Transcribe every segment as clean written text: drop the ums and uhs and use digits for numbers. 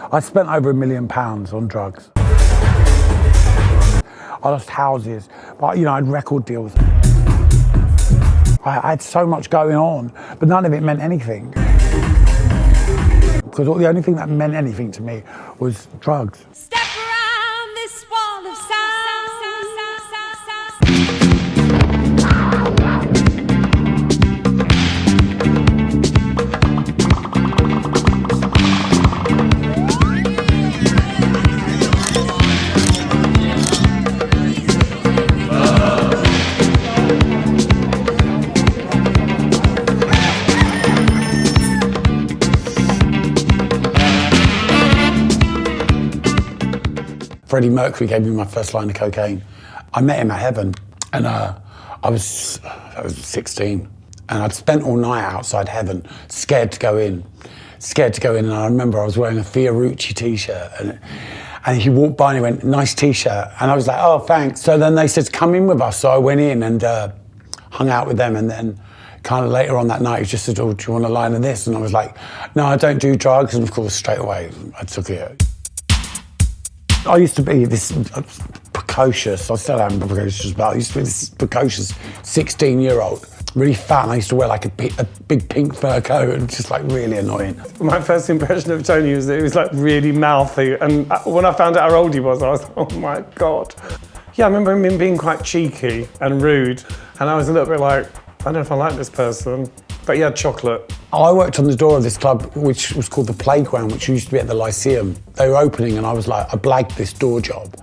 I spent over £1 million on drugs. I lost houses, but I had record deals. I had so much going on, but none of it meant anything. Because the only thing that meant anything to me was drugs. Step around this wall of sound. Freddie Mercury gave me my first line of cocaine. I met him at Heaven, and I was 16, and I'd spent all night outside Heaven, scared to go in. And I remember I was wearing a Fiorucci t-shirt, and he walked by and he went, "Nice t-shirt," and I was like, "Oh, thanks." So then they said, "Come in with us." So I went in and hung out with them, and then kind of later on that night, he just said, "Oh, do you want a line of this?" And I was like, "No, I don't do drugs," and of course, straight away, I took it. I used to be this precocious, I still am precocious, but I used to be this precocious 16-year-old, really fat, and I used to wear like a big pink fur coat, and just like really annoying. My first impression of Tony was that he was like really mouthy, and when I found out how old he was, I was like, oh my God. Yeah, I remember him being quite cheeky and rude, and I was a little bit like, I don't know if I like this person, but he had chocolate. I worked on the door of this club, which was called The Playground, which used to be at the Lyceum. They were opening, and I was like, I blagged this door job.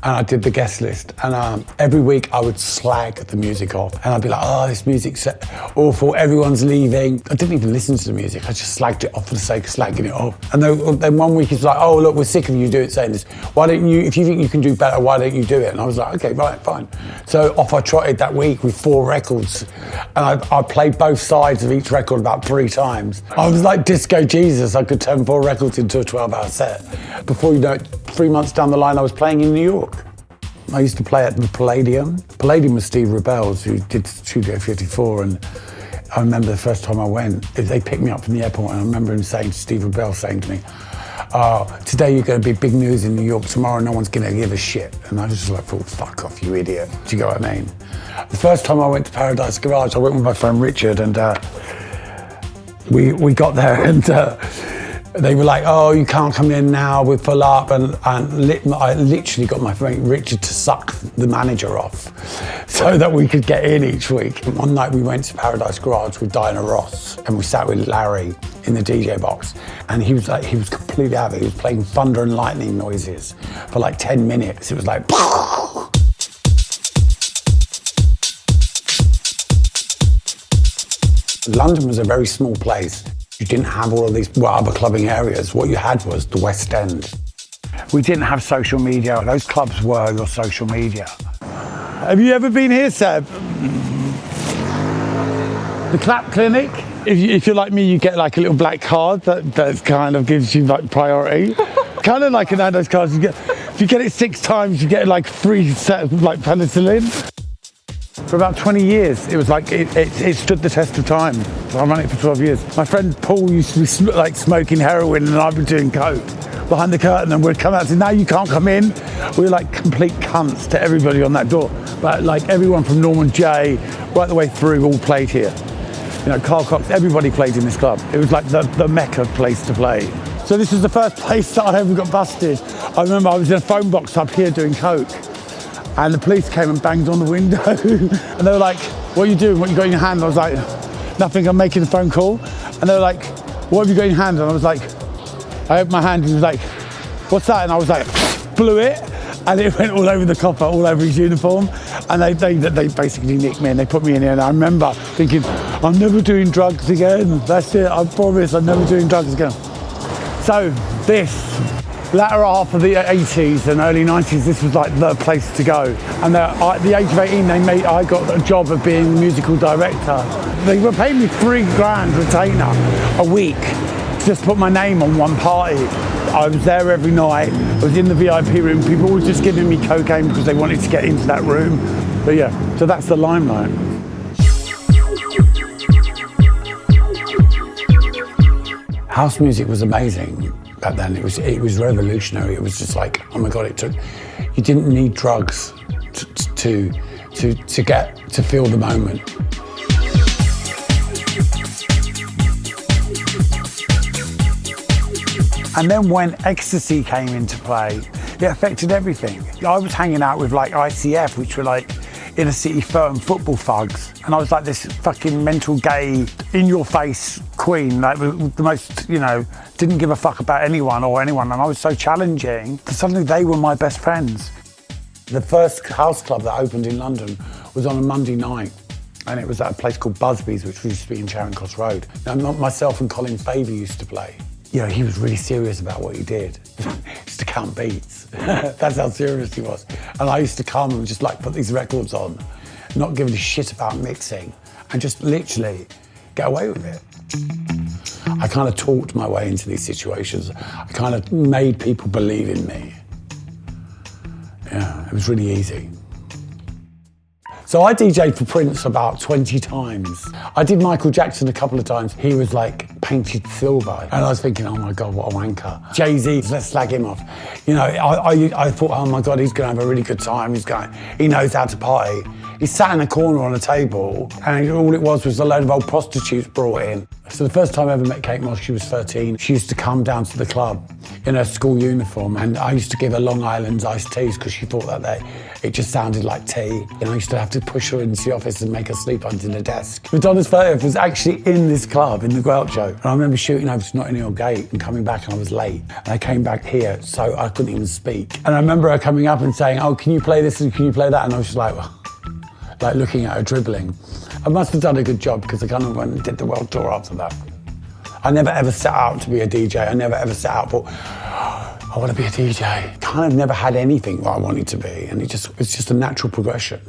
And I did the guest list, and every week I would slag the music off, and I'd be like, "Oh, this music's awful, everyone's leaving." I didn't even listen to the music, I just slagged it off for the sake of slagging it off. And then one week it's like, "Oh, look, we're sick of you saying this. Why don't you, if you think you can do better, why don't you do it?" And I was like, "Okay, right, fine." So off I trotted that week with 4 records, and I played both sides of each record about 3 times. I was like Disco Jesus, I could turn 4 records into a 12-hour set. Before you know it, 3 months down the line, I was playing in New York. I used to play at the Palladium. Palladium was Steve Rebels, who did Studio 54, and I remember the first time I went, they picked me up from the airport, and I remember him saying to Steve Rebels, saying to me, "Today you're going to be big news in New York, tomorrow no one's going to give a shit." And I just like thought, fuck off, you idiot. Do you get what I mean? The first time I went to Paradise Garage, I went with my friend Richard, and we got there, and they were like, "Oh, you can't come in now, we're full up," and I literally got my friend Richard to suck the manager off so that we could get in each week. And one night we went to Paradise Garage with Diana Ross, and we sat with Larry in the DJ box, and he was completely out of it. He was playing thunder and lightning noises for like 10 minutes. It was like, London was a very small place. You didn't have all of these other clubbing areas. What you had was the West End. We didn't have social media. Those clubs were your social media. Have you ever been here, Seb? The Clap Clinic? If you're like me, you get like a little black card that kind of gives you like priority. Kind of like an Nando's card. If you get it 6 times, you get like 3 sets of like penicillin. For about 20 years, it was like, it stood the test of time. I ran it for 12 years. My friend Paul used to be like smoking heroin, and I'd be doing coke behind the curtain, and we'd come out and say, "Now you can't come in." We were like complete cunts to everybody on that door. But like everyone from Norman J right the way through all played here. You know, Carl Cox, everybody played in this club. It was like the Mecca place to play. So this was the first place that I ever got busted. I remember I was in a phone box up here doing coke, and the police came and banged on the window, and they were like, "What are you doing? What you got in your hand?" And I was like, "Nothing, I'm making a phone call." And they were like, "What have you got in your hand?" And I was like, I opened my hand, and he was like, "What's that?" And I was like, blew it, and it went all over the copper, all over his uniform. And they basically nicked me, and they put me in here. And I remember thinking, I'm never doing drugs again. That's it, I promise, I'm never doing drugs again. So this, latter half of the 80s and early 90s, this was like the place to go. And at the age of 18, I got a job of being musical director. They were paying me £3 retainer a week to just put my name on one party. I was there every night. I was in the VIP room. People were just giving me cocaine because they wanted to get into that room. But yeah, so that's the limelight. House music was amazing. back then. It was revolutionary. It was just like, oh my God, you didn't need drugs to feel the moment. And then when ecstasy came into play, it affected everything. I was hanging out with like ICF, which were like inner city football thugs. And I was like this fucking mental gay, in-your-face queen, like the most, didn't give a fuck about anyone. And I was so challenging, because suddenly they were my best friends. The first house club that opened in London was on a Monday night. And it was at a place called Busby's, which used to be in Charing Cross Road. Now, myself and Colin Favour used to play. He was really serious about what he did. He used to count beats. That's how serious he was. And I used to come and just like put these records on, not giving a shit about mixing, and just literally get away with it. I kind of talked my way into these situations. I kind of made people believe in me. Yeah, it was really easy. So I DJ'd for Prince about 20 times. I did Michael Jackson a couple of times. He was like painted silver. And I was thinking, oh my God, what a wanker. Jay-Z, let's slag him off. I thought, oh my God, he's gonna have a really good time. He knows how to party. He sat in a corner on a table and all it was a load of old prostitutes brought in. So the first time I ever met Kate Moss, she was 13. She used to come down to the club in her school uniform, and I used to give her Long Island's iced teas because she thought that it just sounded like tea. And I used to have to push her into the office and make her sleep under the desk. Madonna's 30th was actually in this club, in the Groucho. And I remember shooting over to Notting Hill Gate and coming back, and I was late. And I came back here, so I couldn't even speak. And I remember her coming up and saying, oh, can you play this and can you play that? And I was just like looking at her dribbling. I must have done a good job because I kind of went and did the world tour after that. I never ever set out to be a DJ. I never ever set out for, I want to be a DJ. Kind of never had anything that I wanted to be, and it's just a natural progression.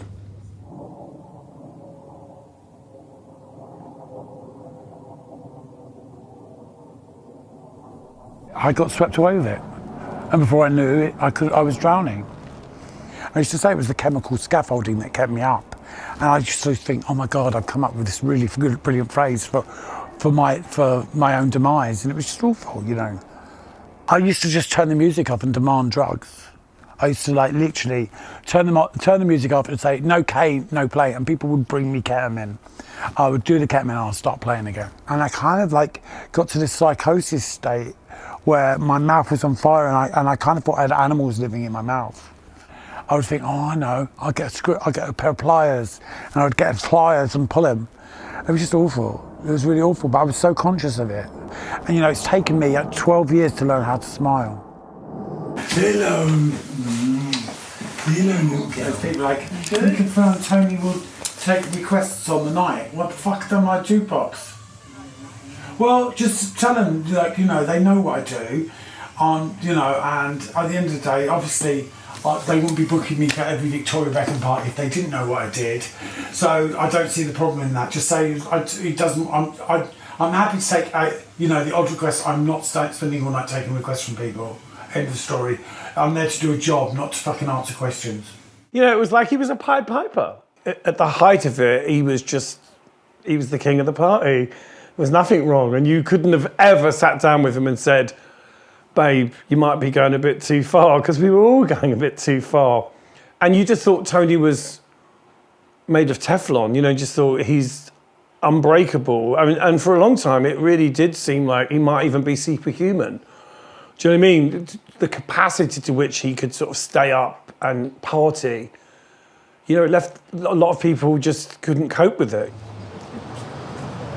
I got swept away with it, and before I knew it, I was drowning. I used to say it was the chemical scaffolding that kept me up, and I used to think, oh my God, I've come up with this really good, brilliant phrase for my own demise, and it was just awful, I used to just turn the music off and demand drugs. I used to literally turn the music off and say, no K, no play, and people would bring me ketamine. I would do the ketamine and I'll start playing again. And I kind of got to this psychosis state where my mouth was on fire, and I kind of thought I had animals living in my mouth. I would think, oh, I know, I'll get a pair of pliers, and I would get pliers and pull them. It was just awful. It was really awful, but I was so conscious of it. And it's taken me 12 years to learn how to smile. Hello. Hello, little girl. People can you confirm Tony will take requests on the night? What the fuck done my jukebox? Well, just tell them, they know what I do. And at the end of the day, obviously, they wouldn't be booking me for every Victoria Beckham party if they didn't know what I did. So I don't see the problem in that. Just say it doesn't. I'm happy to take the odd request. I'm not spending all night taking requests from people. End of the story. I'm there to do a job, not to fucking answer questions. It was like he was a Pied Piper. At the height of it, he was the king of the party. There was nothing wrong, and you couldn't have ever sat down with him and said, babe, you might be going a bit too far, because we were all going a bit too far. And you just thought Tony was made of Teflon, just thought he's unbreakable. And for a long time, it really did seem like he might even be superhuman. Do you know what I mean? The capacity to which he could sort of stay up and party, it left a lot of people just couldn't cope with it.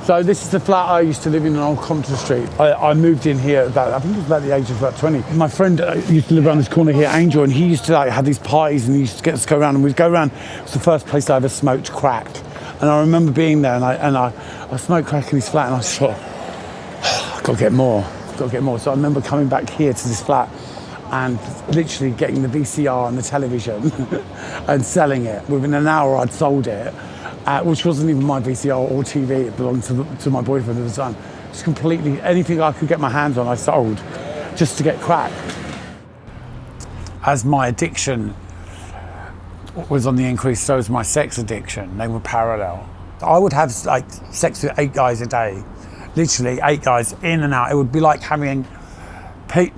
So this is the flat I used to live in on Old Compton Street. I moved in here I think it was about the age of about 20. My friend used to live around this corner here, Angel, and he used to have these parties, and he used to get us to go around, and we'd go around. It was the first place I ever smoked crack. And I remember being there, and I smoked crack in his flat, and I thought, I've got to get more. So I remember coming back here to this flat and literally getting the VCR and the television and selling it. Within an hour, I'd sold it. Which wasn't even my VCR or TV, it belonged to my boyfriend at the time. Just completely, anything I could get my hands on, I sold, just to get crack. As my addiction was on the increase, so was my sex addiction. They were parallel. I would have sex with 8 guys a day, literally 8 guys in and out. It would be like having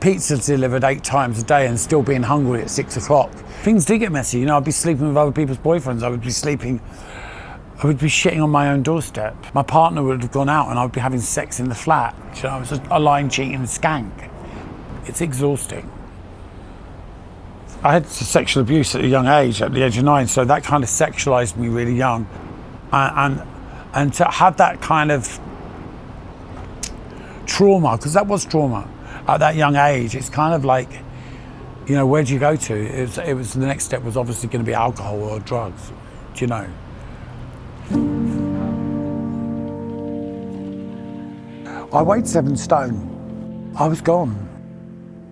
pizza delivered 8 times a day and still being hungry at 6 o'clock. Things did get messy, you know. I'd be sleeping with other people's boyfriends. I would be shitting on my own doorstep. My partner would have gone out and I would be having sex in the flat. You know, I was a lying, cheating skank. It's exhausting. I had sexual abuse at a young age, at the age of 9, so that kind of sexualized me really young. And to have that kind of trauma, because that was trauma at that young age, it's kind of like, you know, where do you go to? It was the next step was obviously going to be alcohol or drugs, do you know? I weighed 7 stone. I was gone.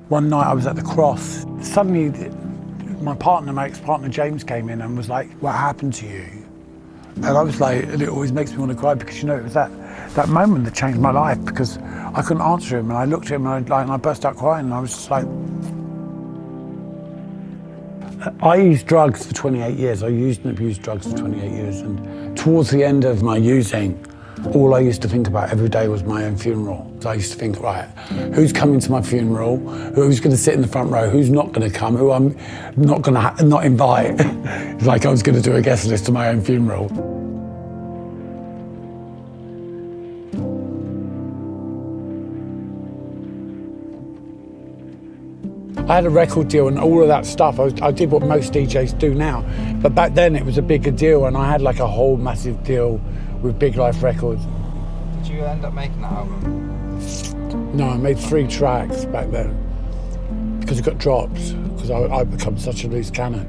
One night I was at the cross. Suddenly my ex-partner James came in and was like, what happened to you? And I was like, and it always makes me want to cry because, you know, it was that moment that changed my life because I couldn't answer him and I looked at him and I burst out crying and I was just like, I used drugs for 28 years. I used and abused drugs for 28 years. And towards the end of my using, all I used to think about every day was my own funeral. So I used to think, right, who's coming to my funeral? Who's going to sit in the front row? Who's not going to come? Who I'm not going to not invite? It's like I was going to do a guest list to my own funeral. I had a record deal and all of that stuff. I did what most DJs do now. But back then it was a bigger deal and I had like a whole massive deal with Big Life Records. Did you end up making that album? No, I made 3 tracks back then because it got dropped because I become such a loose cannon.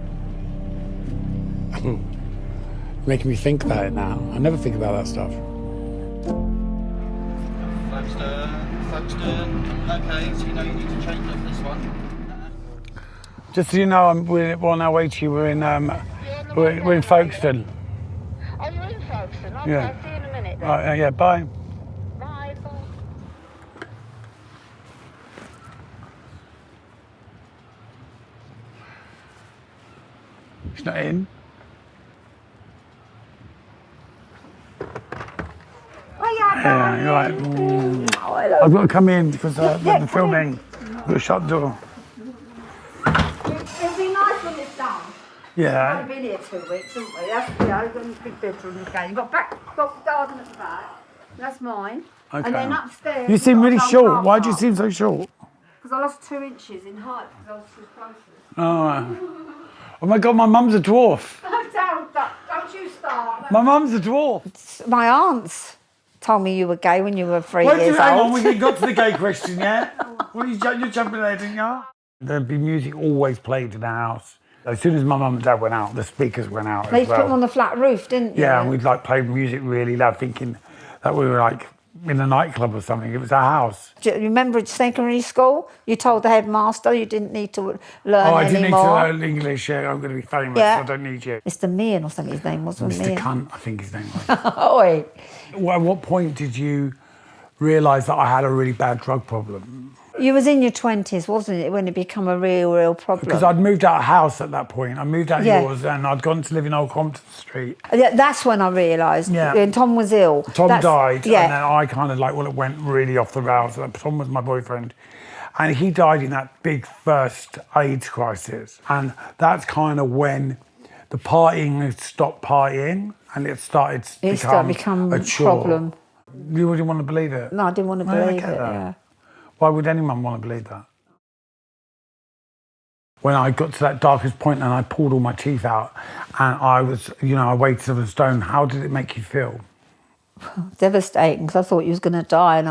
Making me think about it now. I never think about that stuff. Folkestone, okay, so you know you need to change up this one. Just so you know, we're on our way to you. We're in Folkestone. Oh, you're in Folkestone? Okay, Yeah. see you in a minute then. Yeah, bye. Bye. He's not in. Yeah, you're right. Oh, hello. I've got to come in because the filming. I've got a shut door. It'll be nice when it's done. Yeah. We've been here 2 weeks, haven't we? That's, you know, got a big bedroom again. You've got garden at the back. That's mine. Okay. And then upstairs. You seem you've got really a whole short. car Why do you park. seem so short? Because I lost 2 inches in height because I was too explosive. Oh my God, my mum's a dwarf. Don't you start. My mum's a dwarf. My aunts told me you were gay when you were 3 Wait, years hang on, old. we got to the gay question, yeah? Well, you're jumping there, didn't you? There'd be music always played in the house. As soon as my mum and dad went out, the speakers went out They as put them well. on the flat roof, didn't you? Yeah, and we'd like play music really loud, thinking that we were like in a nightclub or something. It was our house. Do you remember at secondary school? You told the headmaster you didn't need to learn Oh, I didn't need to anymore. learn English. Yeah, I'm going to be famous. Yeah. So I don't need you. Mr. Meehan or something his name was, wasn't Mr. Meehan? Cunt, I think his name was. Oi. Well, at what point did you realise that I had a really bad drug problem? You was in your 20s, wasn't it, when it became a real problem? Because I'd moved out of house at that point. I moved out of Yeah. yours and I'd gone to live in Old Compton Street. Yeah, that's when I realised. Yeah. When Tom was ill. Tom died, Yeah. and then I kind of like, well, it went really off the rails. Tom was my boyfriend, and he died in that big first AIDS crisis. And that's kind of when the partying had stopped partying, and it started to become a chore. problem. You wouldn't want to believe it. No, I didn't want to I believe get it. that. Yeah. Why would anyone want to believe that? When I got to that darkest point and I pulled all my teeth out, and I was, you know, I weighed 7 stone. How did it make you feel? Devastating, because I thought you was going to die, and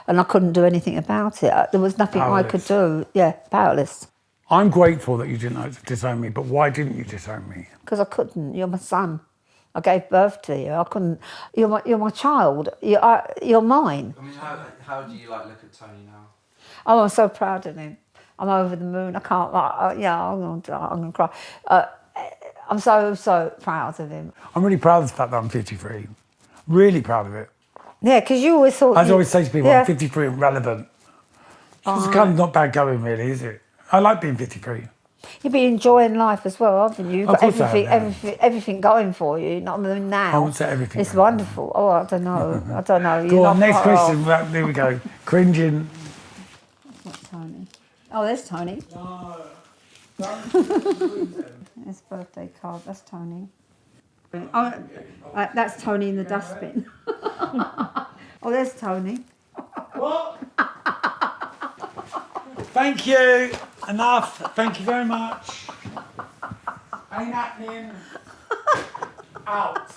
and I couldn't do anything about it. There was nothing I could do. Yeah, powerless. I'm grateful that you didn't disown me, but why didn't you disown me? Because I couldn't. You're my son. I gave birth to you. I couldn't. You're my child. You're mine. I mean, how do you like look at Tony now? Oh, I'm so proud of him. I'm over the moon. I can't. I'm gonna cry. I'm so proud of him. I'm really proud of the fact that I'm 53. Really proud of it. Yeah, because you always thought. I always say to people, Yeah. I'm 53 and relevant. It's kind of not bad going, really, is it? I like being 53. You've been enjoying life as well, haven't you? You've Of got course I have, everything going for you. Not now. I wouldn't say everything It's going wonderful. Oh, I don't know. Go You're on, not next far off. question. There we go. Cringing. not Tony. Oh, there's Tony. His birthday card. That's Tony. Oh, that's Tony in the dustbin. Oh, there's Tony. What? Thank you. Enough. Thank you very much. Ain't happening. Out.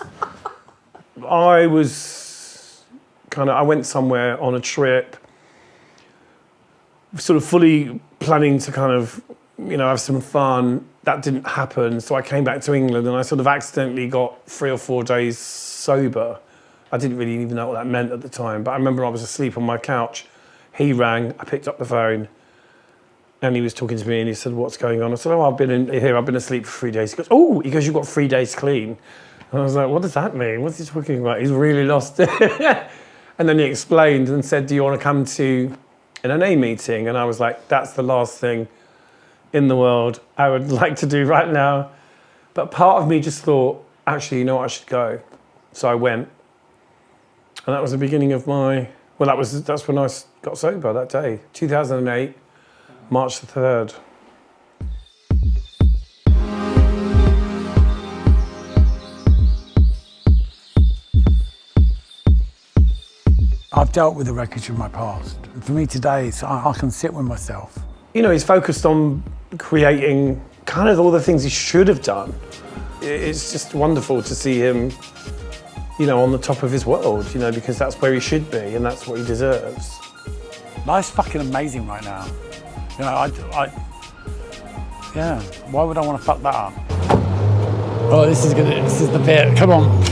I was I went somewhere on a trip, sort of fully planning to have some fun. That didn't happen, so I came back to England and I sort of accidentally got 3 or 4 days sober. I didn't really even know what that meant at the time, but I remember I was asleep on my couch. He rang, I picked up the phone, and he was talking to me and he said, "What's going on?" I said, "Oh, I've been asleep for 3 days." He goes, "Oh," you've got 3 days clean. And I was like, "What does that mean? What's he talking about? He's really lost it." And then he explained and said, "Do you want to come to an NA meeting?" And I was like, "That's the last thing in the world I would like to do right now." But part of me just thought, actually, you know what, I should go. So I went. And that was the beginning of that's when I got sober that day, 2008, March the 3rd. I've dealt with the wreckage of my past. For me today, I can sit with myself. He's focused on creating all the things he should have done. It's just wonderful to see him, on the top of his world, because that's where he should be and that's what he deserves. Life's fucking amazing right now. Yeah, why would I want to fuck that up? Oh, this is the bit, come on.